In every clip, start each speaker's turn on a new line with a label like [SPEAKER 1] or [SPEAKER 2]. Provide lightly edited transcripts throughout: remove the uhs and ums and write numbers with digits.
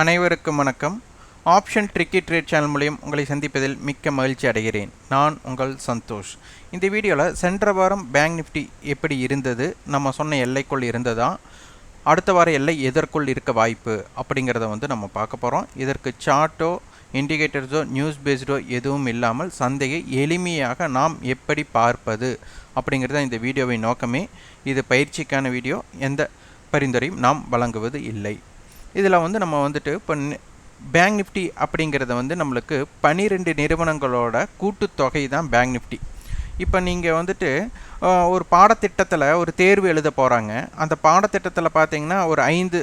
[SPEAKER 1] அனைவருக்கும் வணக்கம். Option tricky trade channel மூலம் உங்களை சந்திப்பதில் மிக்க மகிழ்ச்சி அடைகிறேன். நான் உங்கள் சந்தோஷ். இந்த வீடியோவில் சென்ற வாரம் பேங்க் நிஃப்டி எப்படி இருந்தது, நம்ம சொன்ன எல்லைக்குள் இருந்ததா, அடுத்த வார எல்லை எதற்குள் இருக்க வாய்ப்பு அப்படிங்கிறத நம்ம பார்க்க போகிறோம். இதற்கு சார்ட்டோ இண்டிகேட்டர்ஸோ நியூஸ் பேஸ்டோ எதுவும் இல்லாமல் சந்தையை எளிமையாக நாம் எப்படி பார்ப்பது அப்படிங்கிறத இந்த வீடியோவின் நோக்கமே. இது பயிற்சிக்கான வீடியோ, எந்த பரிந்துரையும் நாம் வழங்குவது இல்லை. இதில் நம்ம இப்போ பேங்க் நிஃப்டி அப்படிங்கிறத நம்மளுக்கு 12 நிறுவனங்களோட கூட்டுத்தொகை தான் பேங்க் நிஃப்டி. இப்போ நீங்கள் ஒரு பாடத்திட்டத்தில் ஒரு தேர்வு எழுத போகிறாங்க. அந்த பாடத்திட்டத்தில் பார்த்தீங்கன்னா ஒரு 5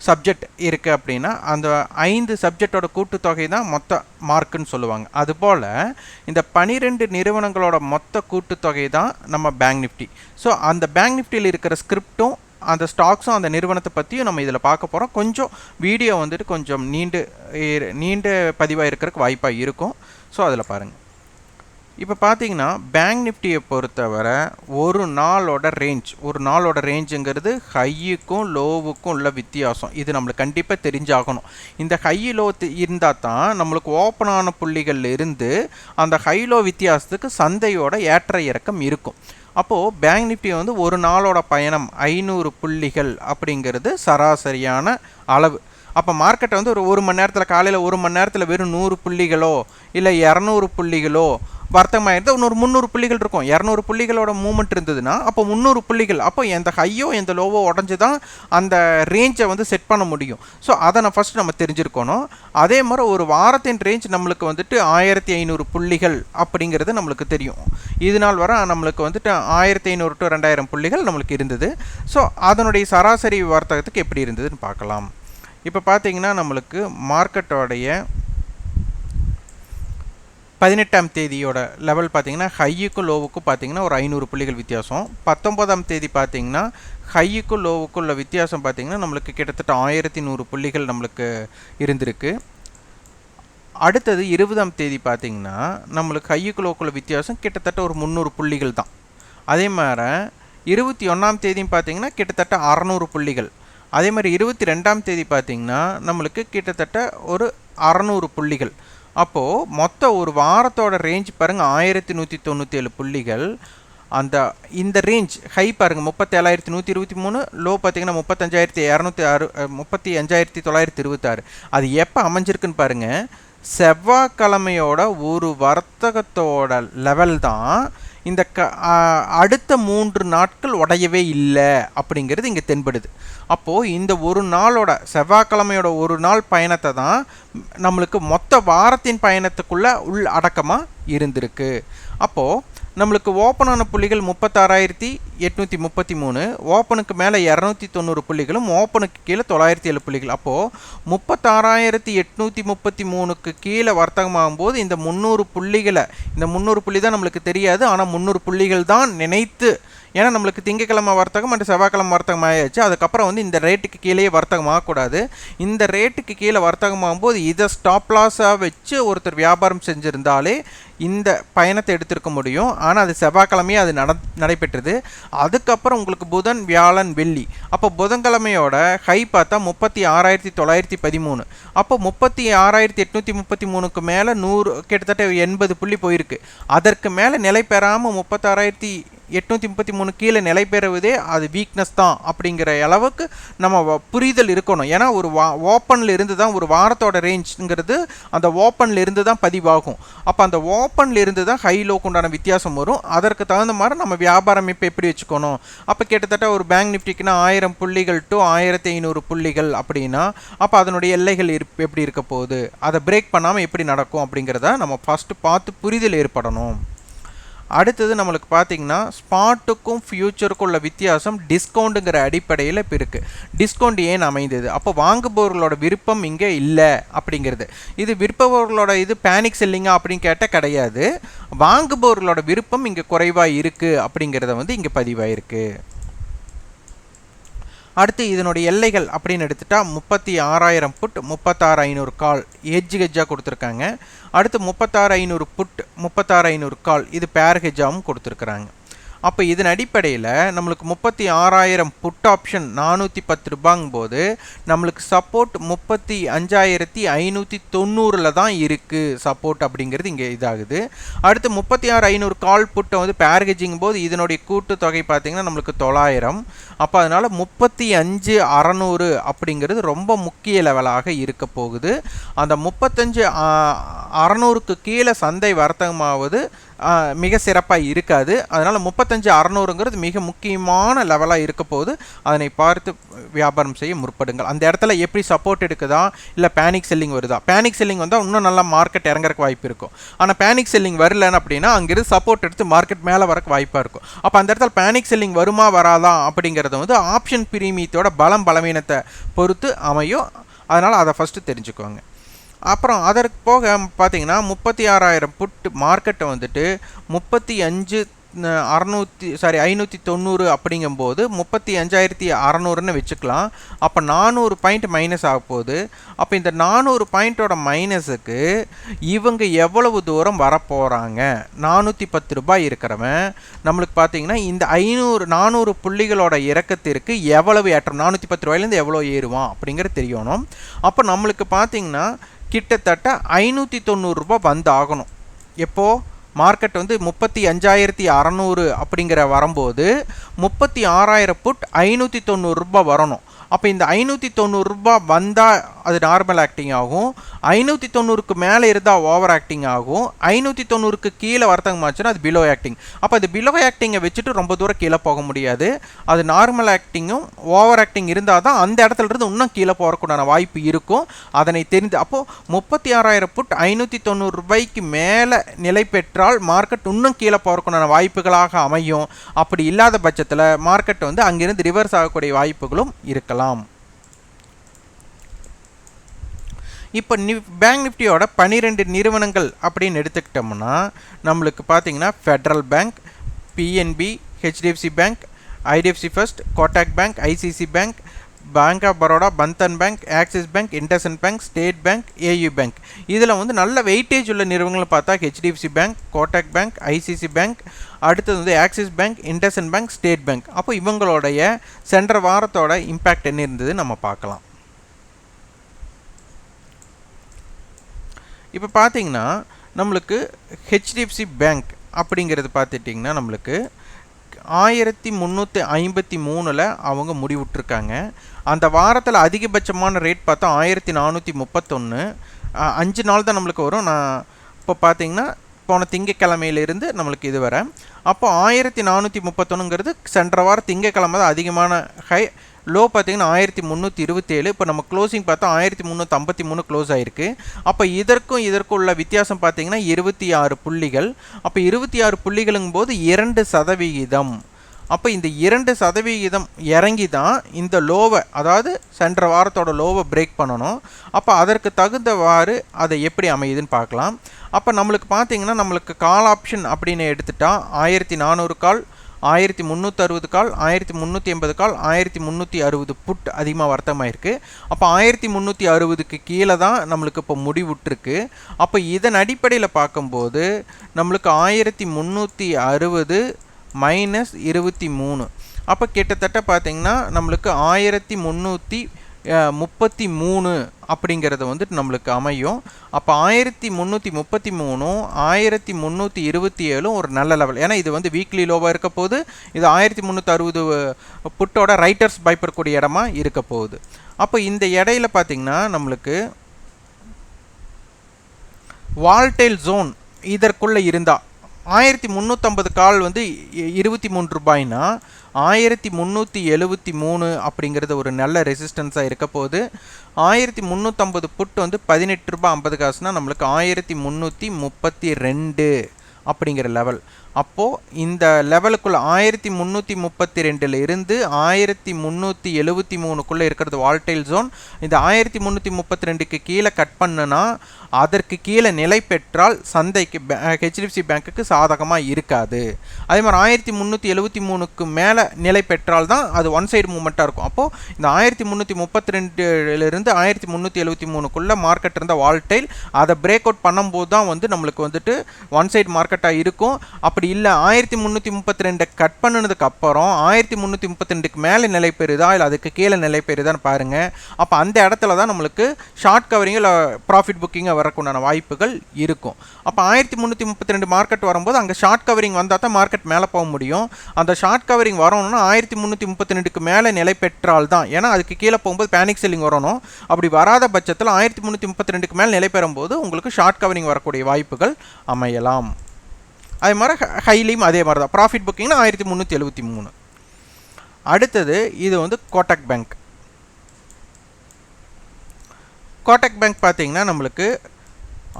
[SPEAKER 1] சப்ஜெக்ட் இருக்குது அப்படின்னா அந்த 5 சப்ஜெக்டோட கூட்டுத்தொகை தான் மொத்த மார்க்குன்னு சொல்லுவாங்க. அதுபோல் இந்த 12 நிறுவனங்களோட மொத்த கூட்டுத்தொகை தான் நம்ம பேங்க் நிஃப்டி. ஸோ அந்த பேங்க் நிஃப்டியில் இருக்கிற ஸ்கிரிப்டும் அந்த ஸ்டாக்ஸும் அந்த நிறுவனத்தை பற்றியும் நம்ம இதில் பார்க்க போகிறோம். கொஞ்சம் வீடியோ கொஞ்சம் நீண்ட பதிவாக இருக்கிறதுக்கு வாய்ப்பாக இருக்கும். ஸோ அதில் பாருங்கள். இப்போ பார்த்தீங்கன்னா பேங்க் நிஃப்டியை பொறுத்தவரை ஒரு நாளோட ரேஞ்சுங்கிறது ஹையுக்கும் லோவுக்கும் உள்ள வித்தியாசம். இது நம்மளுக்கு கண்டிப்பாக தெரிஞ்சாகணும். இந்த ஹை லோ இருந்தால் தான் நம்மளுக்கு ஓப்பன் ஆன புள்ளிகள் இருந்து அந்த ஹை லோ வித்தியாசத்துக்கு சந்தையோட ஏற்ற இறக்கம் இருக்கும். அப்போது பேங்க் நிஃப்டி ஒரு நாளோட பயணம் 500 புள்ளிகள் அப்படிங்கிறது சராசரியான அளவு. அப்போ மார்க்கெட்டை ஒரு மணி நேரத்தில், காலையில் 1 மணி நேரத்தில் வெறும் 100 புள்ளிகளோ இல்லை 200 புள்ளிகளோ வர்த்தகமாயிருந்தால் இன்னொரு 300 புள்ளிகள் இருக்கும். 200 புள்ளிகளோட மூவ்மெண்ட் இருந்ததுன்னா அப்போ 300 புள்ளிகள். அப்போ எந்த ஹையோ எந்த லோவோ உடஞ்சி தான் அந்த ரேஞ்சை செட் பண்ண முடியும். ஸோ அதை ஃபஸ்ட்டு நம்ம தெரிஞ்சிருக்கணும். அதே மாதிரி ஒரு வாரத்தின் ரேஞ்ச் நம்மளுக்கு 1500 புள்ளிகள் அப்படிங்கிறது நம்மளுக்கு தெரியும். இது நாள் வர நம்மளுக்கு 1500 to 2000 புள்ளிகள் நம்மளுக்கு இருந்தது. ஸோ அதனுடைய சராசரி வர்த்தகத்துக்கு எப்படி இருந்ததுன்னு பார்க்கலாம். இப்போ பார்த்தீங்கன்னா நம்மளுக்கு மார்க்கெட்டோடைய 18ஆம் தேதியோட லெவல் பார்த்தீங்கன்னா ஹையுக்கும் லோவுக்கும் பார்த்தீங்கன்னா ஒரு 500 புள்ளிகள் வித்தியாசம். 19ஆம் தேதி பார்த்தீங்கன்னா ஹையுக்கும் லோவுக்கும் உள்ள வித்தியாசம் பார்த்தீங்கன்னா நம்மளுக்கு கிட்டத்தட்ட 1100 புள்ளிகள் நம்மளுக்கு இருந்திருக்கு. அடுத்தது 20ஆம் தேதி பார்த்தீங்கன்னா நம்மளுக்கு ஹையுக்கு லோவுக்குள்ள வித்தியாசம் கிட்டத்தட்ட ஒரு 300 புள்ளிகள் தான். அதே மாதிரி 21ஆம் தேதியும் பார்த்தீங்கன்னா கிட்டத்தட்ட 600 புள்ளிகள். அதே மாதிரி 22ஆம் தேதி பார்த்தீங்கன்னா நம்மளுக்கு கிட்டத்தட்ட ஒரு 600 புள்ளிகள். அப்போது மொத்த ஒரு வாரத்தோட ரேஞ்ச் பாருங்கள் 1197 புள்ளிகள். இந்த ரேஞ்ச் ஹை பாருங்கள் 37,123, லோ பார்த்தீங்கன்னா 35,926. அது எப்போ அமைஞ்சிருக்குன்னு பாருங்கள். செவ்வாய்க்கிழமையோட ஒரு வர்த்தகத்தோட லெவல் தான் இந்த அடுத்த 3 நாட்கள் உடையவே இல்லை அப்படிங்கிறது இங்கே தென்படுது. அப்போது இந்த ஒரு நாளோட செவ்வாய்க்கிழமையோட ஒரு நாள் பயணத்தை தான் நம்மளுக்கு மொத்த வாரத்தின் பயணத்துக்குள்ளே அடக்கமாக இருந்திருக்கு. அப்போது நம்மளுக்கு ஓப்பனான புள்ளிகள் 36,833, ஓப்பனுக்கு மேலே 290 புள்ளிகளும், ஓப்பனுக்கு கீழே 907 புள்ளிகள். அப்போது 36,833க்கு கீழே வர்த்தகமாகும்போது இந்த 300 புள்ளிகளை, இந்த 300 புள்ளி தான் நம்மளுக்கு தெரியாது, ஆனால் 300 புள்ளிகள் தான் நினைத்து, ஏன்னா நம்மளுக்கு திங்கக்கிழமை வர்த்தகம் மற்றும் செவ்வாய்க்கிழமை வர்த்தகம் ஆகிடுச்சு. அதுக்கப்புறம் இந்த ரேட்டுக்கு கீழே வர்த்தகம் ஆகக்கூடாது. இந்த ரேட்டுக்கு கீழே வர்த்தகமாகும்போது இதை ஸ்டாப் லாஸாக வச்சு ஒருத்தர் வியாபாரம் செஞ்சுருந்தாலே இந்த பயணத்தை எடுத்திருக்க முடியும். ஆனால் அது செவ்வாய்க்கிழமையே அது நடைபெற்றது. அதுக்கப்புறம் உங்களுக்கு புதன், வியாழன், வெள்ளி. அப்போ புதன்கிழமையோட ஹை பார்த்தா 36,913. அப்போ 36,833க்கு மேலே 100 கிட்டத்தட்ட 80 புள்ளி போயிருக்கு. அதற்கு மேலே நிலை பெறாமல் 36,833 கீழே நிலை பெறுவதே அது வீக்னஸ் தான் அப்படிங்கிற அளவுக்கு நம்ம புரிதல் இருக்கணும். ஏன்னா ஒரு ஓப்பனில் இருந்து தான் ஒரு வாரத்தோட ரேஞ்சுங்கிறது அந்த ஓப்பனில் இருந்து தான் பதிவாகும். அப்போ அந்த ஓப்பனில் இருந்து தான் ஹை லோக்கு உண்டான வித்தியாசம் வரும். அதற்கு தகுந்த மாதிரி நம்ம வியாபாரம் இப்போ எப்படி வச்சுக்கணும். அப்போ கிட்டத்தட்ட ஒரு பேங்க் நிஃப்டிக்குன்னா 1000 புள்ளிகள் to 1500 புள்ளிகள் அப்படின்னா அப்போ அதனுடைய எல்லைகள் எப்படி இருக்க போகுது, அதை பிரேக் பண்ணாமல் எப்படி நடக்கும் அப்படிங்கிறத நம்ம ஃபஸ்ட்டு பார்த்து புரிதல் ஏற்படணும். அடுத்தது நம்மளுக்கு பார்த்தீங்கன்னா ஸ்பாட்டுக்கும் ஃபியூச்சருக்கும் உள்ள வித்தியாசம் டிஸ்கவுண்ட்டுங்கிற அடிப்படையில் இப்போ இருக்குது. டிஸ்கவுண்ட் ஏன் அமைந்தது? அப்போ வாங்குபவர்களோட விருப்பம் இங்கே இல்லை அப்படிங்கிறது. இது விற்பவர்களோட இது பேனிக் செல்லிங்கா அப்படின்னு கேட்டால் கிடையாது. வாங்குபவர்களோட விருப்பம் இங்கே குறைவாக இருக்குது அப்படிங்கிறத இங்கே பதிவாயிருக்கு. அடுத்து இதனுடைய எல்லைகள் அப்படின்னு எடுத்துட்டா 36,000 புட், 36,500 கால் ஹெஜ்ஜாக கொடுத்துருக்காங்க. அடுத்து 36,500 புட், 36,500 கால் இது பேர் ஹெஜ்ஜாகவும் கொடுத்துருக்குறாங்க. அப்போ இதன் அடிப்படையில் நம்மளுக்கு 36,000 புட் ஆப்ஷன் 410 ரூபாங்கும்போது நம்மளுக்கு சப்போர்ட் 35,590 தான் இருக்குது சப்போர்ட் அப்படிங்கிறது இங்கே இதாகுது. அடுத்து 36,500 கால் புட்டை வந்து பேர்கேஜிங் போது இதனுடைய கூட்டுத்தொகை பார்த்தீங்கன்னா நம்மளுக்கு 900. அப்போ அதனால் 35,600 அப்படிங்கிறது ரொம்ப முக்கிய லெவலாக இருக்க போகுது. அந்த 35,600க்கு கீழே சந்தை வர்த்தகமாவது மிக சிறப்பாக இருக்காது. அதனால் 35,600ங்கிறது மிக முக்கியமான லெவலாக இருக்க போது அதனை பார்த்து வியாபாரம் செய்ய முற்படுங்கள். அந்த இடத்துல எப்படி சப்போர்ட் எடுக்குதா இல்லை பேனிக் செல்லிங் வருதா? பேனிக் செல்லிங் வந்தால் இன்னும் நல்லா மார்க்கெட் இறங்குறக்கு வாய்ப்பு இருக்கும். ஆனால் பேனிக் செல்லிங் வரலன்னு அப்படின்னா அங்கிருந்து சப்போர்ட் எடுத்து மார்க்கெட் மேலே வரக்கு வாய்ப்பாக இருக்கும். அப்போ அந்த இடத்துல பேனிக் செல்லிங் வருமா வராதா அப்படிங்கிறது வந்து ஆப்ஷன் பிரீமியத்தோட பலவீனத்தை பொறுத்து அமையும். அதனால் அதை ஃபஸ்ட்டு தெரிஞ்சுக்கோங்க. அப்புறம் அதற்கு போக பார்த்தீங்கன்னா 36,000 புட் மார்க்கெட்டை வந்துட்டு 590 அப்படிங்கும்போது 35,600ன்னு வச்சுக்கலாம். அப்போ 400 பாயிண்ட் மைனஸ் ஆக போகுது. அப்போ இந்த 400 பாயிண்ட்டோட மைனஸுக்கு இவங்க எவ்வளவு தூரம் வரப்போகிறாங்க? 410 ரூபாய் இருக்கிறவன் நம்மளுக்கு பார்த்தீங்கன்னா இந்த 400 புள்ளிகளோட இறக்கத்திற்கு எவ்வளவு ஏற்றம் 410 ரூபாயிலேருந்து எவ்வளோ ஏறுவான் அப்படிங்கிறது தெரியணும். அப்போ நம்மளுக்கு பார்த்தீங்கன்னா கிட்டத்தட்ட 590 ரூபாய் வந்து ஆகணும். எப்போது மார்க்கெட் வந்து 35,600 அப்படிங்கிற வரும்போது 36,000 புட் 590 ரூபாய் வரணும். அப்போ இந்த 590 ரூபாய் வந்தால் அது நார்மல் ஆக்டிங் ஆகும். 590க்கு மேலே இருந்தால் ஓவர் ஆக்டிங் ஆகும். 590க்கு கீழே வர்த்தகமாச்சுன்னா அது பிலோ ஆக்டிங். அப்போ அது பிலோ ஆக்டிங்கை வச்சுட்டு ரொம்ப தூரம் கீழே போக முடியாது. அது நார்மல் ஆக்டிங்கும் ஓவர் ஆக்டிங் இருந்தால் தான் அந்த இடத்துல இருந்து இன்னும் கீழே போகிறக்குண்டான வாய்ப்பு இருக்கும். அதனை தெரிந்து அப்போது 36,000 புட் 590 ரூபாய்க்கு மேலே நிலை பெற்றால் மார்க்கெட் இன்னும் கீழே போகிறக்குண்டான வாய்ப்புகளாக அமையும். அப்படி இல்லாத பட்சத்தில் மார்க்கெட் வந்து அங்கிருந்து ரிவர்ஸ் ஆகக்கூடிய வாய்ப்புகளும் இருக்கலாம். இப்போ பேங்க் நிஃப்டியோட 12 நிறுவனங்கள் அப்படின்னு எடுத்துக்கிட்டோம்னா நம்மளுக்கு பார்த்தீங்கன்னா federal bank, PNB, HDFC bank, IDFC first, Kotak bank, ICICI bank, bank of Baroda, Bandhan bank, Axis bank, IndusInd bank, State bank, AU bank. இதில் வந்து நல்ல வெயிட்டேஜ் உள்ள நிறுவனங்கள் பார்த்தா HDFC bank, Kotak bank, ICICI bank, அடுத்தது வந்து Axis bank, IndusInd bank, State bank. அப்போ இவங்களுடைய சென்ற வாரத்தோட இம்பேக்ட் என்ன இருந்தது நம்ம பார்க்கலாம். இப்போ பார்த்தீங்கன்னா நம்மளுக்கு ஹெச்டிஎஃப்சி பேங்க் அப்படிங்கிறது பார்த்துட்டிங்கன்னா நம்மளுக்கு 1353 அவங்க முடிவுட்டிருக்காங்க. அந்த வாரத்தில் அதிகபட்சமான ரேட் பார்த்தா 1431. 5 நாள் தான் நம்மளுக்கு வரும். நான் இப்போ பார்த்தீங்கன்னா போன திங்கக்கிழமையிலிருந்து நம்மளுக்கு இது வர அப்போ 1431ங்கிறது சென்ற வாரம் திங்கக்கிழமை தான் அதிகமான ஹை. லோ பார்த்தீங்கன்னா 1327. இப்போ நம்ம க்ளோசிங் பார்த்தா 1353 க்ளோஸ் ஆகிருக்கு. அப்போ இதற்கும் உள்ள வித்தியாசம் பார்த்தீங்கன்னா 26 புள்ளிகள். அப்போ 26 புள்ளிகளுங்கும் போது 2%. அப்போ இந்த 2% இறங்கி தான் இந்த லோவை, அதாவது சென்ற வாரத்தோட லோவை பிரேக் பண்ணணும். அப்போ அதற்கு தகுந்தவாறு அதை எப்படி அமையுதுன்னு பார்க்கலாம். அப்போ நம்மளுக்கு பார்த்தீங்கன்னா நம்மளுக்கு கால் ஆப்ஷன் அப்படின்னு எடுத்துட்டா 1400 கால், 1360 கால், 1380 கால், 1360 புட் அதிகமாக வர்த்தகமாயிருக்கு. அப்போ 1360க்கு கீழே தான் நம்மளுக்கு இப்போ முடிவுட்டிருக்கு. அப்போ இதன் அடிப்படையில் பார்க்கும்போது நம்மளுக்கு 1360 மைனஸ் 23. அப்போ கிட்டத்தட்ட பார்த்திங்கன்னா நம்மளுக்கு 1333 அப்படிங்கிறது வந்துட்டு நம்மளுக்கு அமையும். அப்போ 1333 1327 ஒரு நல்ல லெவல். ஏன்னா இது வந்து வீக்லி லோவாக இருக்க போது, இது 1360 புட்டோட ரைட்டர்ஸ் பயப்படக்கூடிய இடமா இருக்க போகுது. அப்போ இந்த இடையில பார்த்திங்கன்னா நம்மளுக்கு வால்டைல் ஜோன் இதற்குள்ளே இருந்தால் 1350 கால் வந்து 23 ரூபாய்னா 1373 அப்படிங்கிறது ஒரு நல்ல ரெசிஸ்டன்ஸாக இருக்க போது. 1350 புட்டு வந்து 18 ரூபாய் 50 காசுனா நம்மளுக்கு 1332 அப்படிங்கிற லெவல். அப்போது இந்த லெவலுக்குள்ளே 1332 இருந்து 1373க்குள்ளே இருக்கிறது வால்டைல் ஜோன். இந்த 1332க்கு கீழே கட் பண்ணுனா அதற்கு கீழே நிலை பெற்றால் சந்தைக்கு ஹெச்டிஎஃப்சி பேங்க்குக்கு சாதகமாக இருக்காது. அதே மாதிரி 1373க்கு மேலே நிலை பெற்றால் தான் அது ஒன் சைடு மூமெண்ட்டாக இருக்கும். அப்போது இந்த 1332லேருந்து 1373க்குள்ளே மார்க்கெட் இருந்த வால்டைல் அதை பிரேக் அவுட் பண்ணும்போது தான் வந்து நம்மளுக்கு வந்துட்டு ஒன் சைடு மார்க்கெட்டாக இருக்கும். அப்படி அப்படி இல்லை 1332 கட் பண்ணினதுக்கு அப்புறம் 1332க்கு மேலே நிலை பெறுதா இல்லை அதுக்கு கீழே நிலை பெறுதான்னு பாருங்கள். அப்போ அந்த இடத்துல தான் நம்மளுக்கு ஷார்ட் கவரிங் இல்லை ப்ராஃபிட் புக்கிங்கை வரக்குண்டான வாய்ப்புகள் இருக்கும். அப்போ 1332 மார்க்கெட் வரும்போது அங்கே ஷார்ட் கவரிங் வந்தால் தான் மார்க்கெட் மேலே போக முடியும். அந்த ஷார்ட் கவரிங் வரணும்னா 1332க்கு மேலே நிலை பெற்றால் தான், ஏன்னா அதுக்கு கீழே போகும்போது பேனிக் செல்லிங் வரணும். அப்படி வராத பட்சத்தில் 1332க்கு மேலே நிலை பெறும்போது உங்களுக்கு ஷார்ட் கவரிங் வரக்கூடிய வாய்ப்புகள் அமையலாம். அதே மாதிரி ஹைலியும் அதே மாதிரி தான். ப்ராஃபிட் புக்கிங்னா 1373. அடுத்தது இது வந்து கோட்டக் பேங்க். கோட்டக் பேங்க் பார்த்தீங்கன்னா நம்மளுக்கு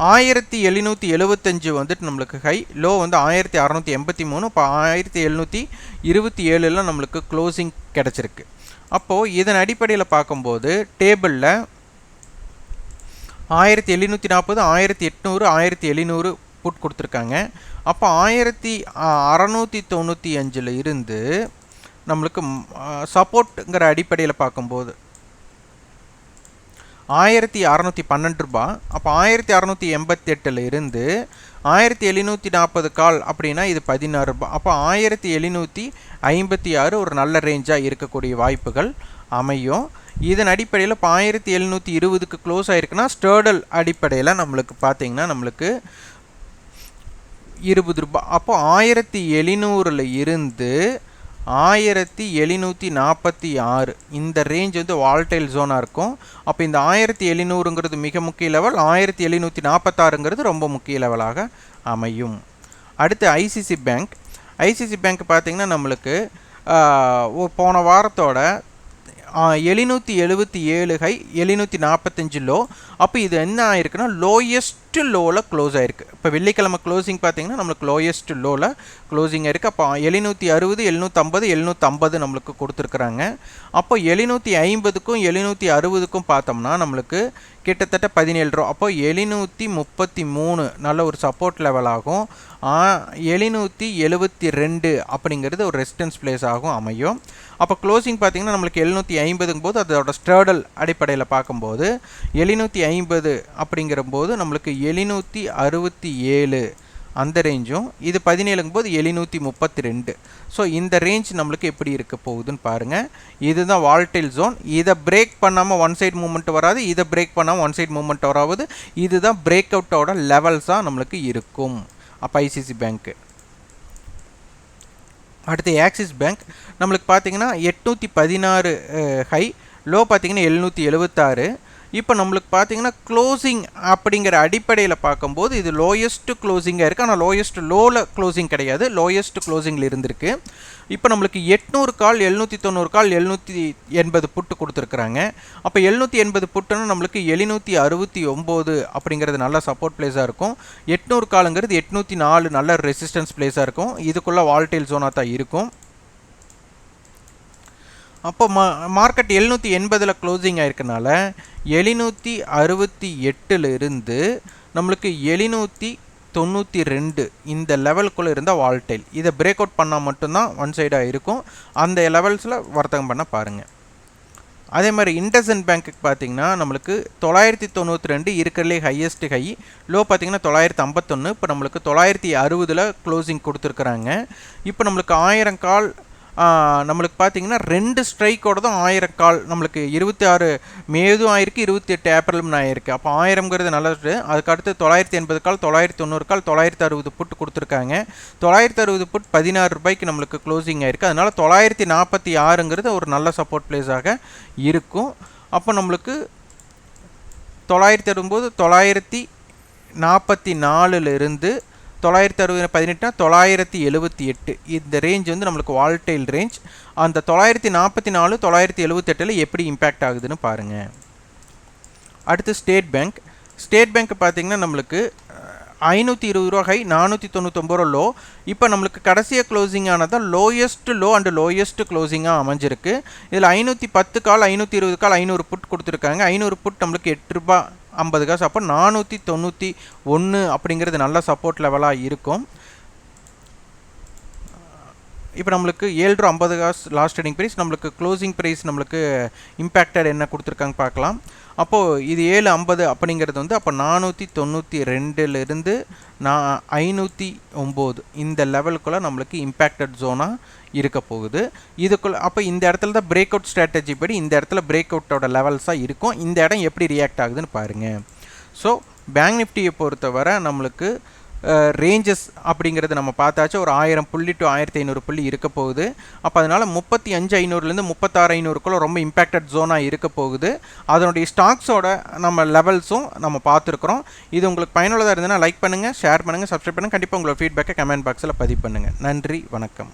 [SPEAKER 1] 1775 வந்துட்டு நம்மளுக்கு ஹை, லோ வந்து 1683. இப்போ 1727 நம்மளுக்கு க்ளோசிங் கிடச்சிருக்கு. அப்போது இதன் அடிப்படையில் பார்க்கும்போது டேபிளில் 1740, 1800, 1700 புட் கொடுத்துருக்காங்க. அப்போ 1695 இருந்து நம்மளுக்கு சப்போர்ட்டுங்கிற அடிப்படையில் பார்க்கும்போது 1612 ரூபாய். அப்போ 1688 இருந்து 1740 கால் அப்படின்னா இது 16 ரூபாய். அப்போ 1756 ஒரு நல்ல ரேஞ்சாக இருக்கக்கூடிய வாய்ப்புகள் அமையும். இதன் அடிப்படையில் இப்போ 1720க்கு க்ளோஸ் ஆகிருக்குன்னா ஸ்டர்டல் அடிப்படையில் நம்மளுக்கு பார்த்தீங்கன்னா நம்மளுக்கு 20 ரூபாய். அப்போ 1700 இருந்து 1746 இந்த ரேஞ்ச் வந்து வால்டைல் ஜோனாக இருக்கும். அப்போ இந்த 1700ங்கிறது மிக முக்கிய லெவல், 1746ங்கிறது ரொம்ப முக்கிய லெவலாக அமையும். அடுத்து ஐசிசி பேங்க். ஐசிசி பேங்க் பார்த்திங்கன்னா நம்மளுக்கு போன வாரத்தோட 777 ஹை, 745 லோ. அப்போ இது என்ன ஆயிருக்குன்னா லோயஸ்ட் லோவில் க்ளோஸ் ஆயிருக்கு. இப்போ வெள்ளிக்கிழமை க்ளோசிங் பார்த்தீங்கன்னா நம்மளுக்கு லோயஸ்ட் லோவில் க்ளோசிங் ஆயிருக்கு. அப்போ 760, 750, 750 நம்மளுக்கு கொடுத்துருக்குறாங்க. அப்போ 750க்கும் 760க்கும் பார்த்தோம்னா நம்மளுக்கு கிட்டத்தட்ட 17 ரூபா. அப்போ 733 நல்ல ஒரு சப்போர்ட் லெவல் ஆகும். 772 அப்படிங்கிறது ஒரு ரெசிஸ்டன்ஸ் பிளேஸ் ஆகும் அமையும். அப்போ க்ளோசிங் பார்த்தீங்கன்னா நம்மளுக்கு 750ங்கும் போது அதோட ஸ்டர்டல் அடிப்படையில் பார்க்கும்போது 750 அப்படிங்கிற போது நம்மளுக்கு 767 அந்த ரேஞ்சும், இது 17ங்கும் போது 732. ஸோ இந்த ரேஞ்ச் நம்மளுக்கு எப்படி இருக்க போகுதுன்னு பாருங்கள். இதுதான் வால்டைல் ஜோன். இதை பிரேக் பண்ணாமல் ஒன் சைட் மூவ்மெண்ட் வராது, இதை பிரேக் பண்ணாமல் ஒன் சைட் மூவ்மெண்ட் வராது. இதுதான் பிரேக் அவுட்டோட லெவல்ஸாக நம்மளுக்கு இருக்கும். அப்போ ஐசிசி பேங்க்கு. அடுத்து ஆக்சிஸ் பேங்க் நம்மளுக்கு பார்த்தீங்கன்னா 816 ஹை, லோ பார்த்தீங்கன்னா 776. இப்போ நம்மளுக்கு பார்த்தீங்கன்னா க்ளோசிங் அப்படிங்கிற அடிப்படையில் பார்க்கும்போது இது லோயஸ்ட் க்ளோசிங்காக இருக்குது. ஆனால் லோயஸ்ட் லோவில் க்ளோசிங் கிடையாது, லோயஸ்ட் க்ளோசிங்கில் இருந்திருக்கு. இப்போ நம்மளுக்கு 800 கால், 790 கால், 780 புட்டு கொடுத்துருக்குறாங்க. அப்போ 780 புட்டுன்னு நம்மளுக்கு 769 அப்படிங்கிறது நல்ல சப்போர்ட் பிளேஸாக இருக்கும். 800 காலுங்கிறது 804 நல்ல ரெசிஸ்டன்ஸ் பிளேஸாக இருக்கும். இதுக்குள்ளே வால்டைல் ஜோனாக தான் இருக்கும். அப்போ மார்க்கெட் 780 க்ளோசிங் ஆயிருக்கனால 768 இருந்து நம்மளுக்கு 792 இந்த லெவலுக்குள்ளே இருந்தால் வால்டைல். இதை பிரேக் அவுட் பண்ணால் மட்டும்தான் ஒன் சைடாக இருக்கும். அந்த லெவல்ஸில் வர்த்தகம் பண்ண பாருங்கள். அதே மாதிரி இண்டஸ்இண்ட் பேங்க்குக்கு பார்த்தீங்கன்னா நம்மளுக்கு 992 இருக்கிறதுலே ஹையஸ்ட் ஹை, லோ பார்த்தீங்கன்னா 951. இப்போ நம்மளுக்கு 960 க்ளோசிங் கொடுத்துருக்குறாங்க. இப்போ நம்மளுக்கு 1000 கால் நம்மளுக்கு பார்த்தீங்கன்னா 2 ஸ்ட்ரைக்கோட தான் 1000 கால் நம்மளுக்கு 26 மேதும் ஆயிருக்கு, 28 ஏப்ரலும் ஆயிருக்கு. அப்போ 1000ங்கிறது நல்லது. அதுக்கடுத்து 980 கால், 990 கால், 960 புட் கொடுத்துருக்காங்க. 960 புட் 16 ரூபாய்க்கு நம்மளுக்கு க்ளோசிங் ஆயிருக்கு. அதனால் 946ங்கிறது ஒரு நல்ல சப்போர்ட் பிளேஸாக இருக்கும். அப்போ நம்மளுக்கு 960 944 இருந்து 918 978 இந்த ரேஞ்ச் வந்து நம்மளுக்கு வால்டைல் ரேஞ்ச். அந்த 944 978 எப்படி இம்பேக்ட் ஆகுதுன்னு பாருங்கள். அடுத்து ஸ்டேட் பேங்க். ஸ்டேட் பேங்க் பார்த்தீங்கன்னா நம்மளுக்கு 520 ரூபா ஹை, 499 லோ. இப்போ நம்மளுக்கு கடைசியாக க்ளோசிங் ஆனதான் லோயஸ்ட் லோ அண்ட் லோயஸ்ட் க்ளோசிங்காக அமைஞ்சிருக்கு. இதில் 510 கால், 520 கால், 500 புட் கொடுத்துருக்காங்க. 500 புட் நம்மளுக்கு 8 ரூபா 50 காசு. அப்போ 491 அப்படிங்கிறது நல்ல சப்போர்ட் லெவலாக இருக்கும். இப்போ நம்மளுக்கு 7 ரூபா 50 காசு லாஸ்ட் ட்ரேடிங் ப்ரைஸ், நம்மளுக்கு க்ளோசிங் ப்ரைஸ் நம்மளுக்கு இம்பேக்டட் என்ன கொடுத்துருக்காங்க பார்க்கலாம். அப்போது இது 7.50 அப்படிங்கிறது வந்து அப்போ 492லேருந்து 509 இந்த லெவலுக்குள்ளே நம்மளுக்கு இம்பேக்டட் ஜோனாக இருக்க போகுது. இதுக்குள்ளே அப்போ இந்த இடத்துல தான் பிரேக் அவுட் ஸ்ட்ராட்டஜி படி இந்த இடத்துல பிரேக் அவுட்டோட லெவல்ஸாக இருக்கும். இந்த இடம் எப்படி ரியாக்ட் ஆகுதுன்னு பாருங்கள். ஸோ பேங்க் நிஃப்டியை பொறுத்தவரை நம்மளுக்கு ரேஞ்சஸ் அப்படிங்கிறது நம்ம பார்த்தாச்சு. ஒரு 1000 புள்ளி டு 1500 புள்ளி இருக்க போகுது. அப்போ அதனால் 35,500லேருந்து 36,500க்குள்ள ரொம்ப இம்பேக்டட் ஜோனாக இருக்க போகுது. அதனுடைய ஸ்டாக்ஸோட நம்ம லெவல்ஸும் நம்ம பார்த்துருக்குறோம். இது உங்களுக்கு பயனுள்ளதாக இருந்ததுன்னா லைக் பண்ணுங்கள், ஷேர் பண்ணுங்கள், சப்ஸ்கிரைப் பண்ணுங்கள். கண்டிப்பாக உங்களோட ஃபீட்பேக்கை கமெண்ட் பாக்ஸில் பதிவு பண்ணுங்கள். நன்றி, வணக்கம்.